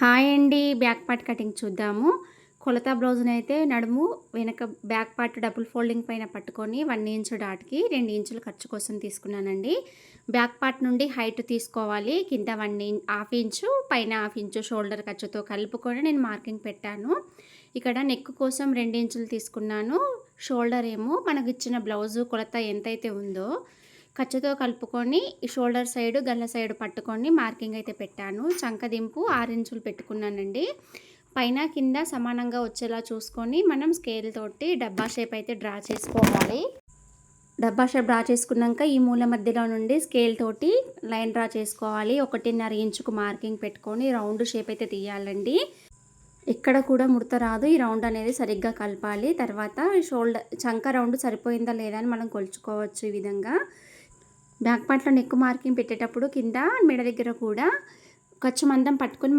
Hi అండి. Back part cutting చూద్దాము. కొలత బ్లౌజ్‌నైతే నడుము వెనక బ్యాక్ పార్ట్ డబుల్ ఫోల్డింగ్ పైన పట్టుకొని 1 ఇంచు డాట్‌కి 2 ఇంచులు ఖర్చు కోసం తీసుకున్నానండి. బ్యాక్ పార్ట్ నుండి హైట్ తీసుకోవాలి. కింద 1/2 ఇంచు, పైన 1/2 ఇంచు షోల్డర్ ఖర్చుతో కలుపుకొని నేను మార్కింగ్ పెట్టాను. ఇక్కడ నెక్ కోసం 2 ఇంచులు తీసుకున్నాను. షోల్డర్ ఏమో మనకిచ్చిన బ్లౌజు కొలత ఎంతైతే ఉందో ఖర్చుతో కలుపుకొని ఈ షోల్డర్ సైడ్, గల్ల సైడ్ పట్టుకొని మార్కింగ్ అయితే పెట్టాను. చంకదింపు 6 ఇంచులు పెట్టుకున్నానండి. పైన కింద సమానంగా వచ్చేలా చూసుకొని మనం స్కేల్ తోటి డబ్బా షేప్ అయితే డ్రా చేసుకోవాలి. డబ్బా షేప్ డ్రా చేసుకున్నాక ఈ మూల మధ్యలో నుండి స్కేల్ తోటి లైన్ డ్రా చేసుకోవాలి. 1.5 ఇంచుకు మార్కింగ్ పెట్టుకొని రౌండ్ షేప్ అయితే తీయాలండి. ఎక్కడ కూడా ముడత రాదు. ఈ రౌండ్ అనేది సరిగ్గా కలపాలి. తర్వాత చంక రౌండ్ సరిపోయిందా లేదా అని మనం కొలుచుకోవచ్చు. ఈ విధంగా బ్యాక్ పార్ట్‌లో నెక్ మార్కింగ్ పెట్టేటప్పుడు కింద మెడ దగ్గర కూడా ఖర్చు మందం పట్టుకొని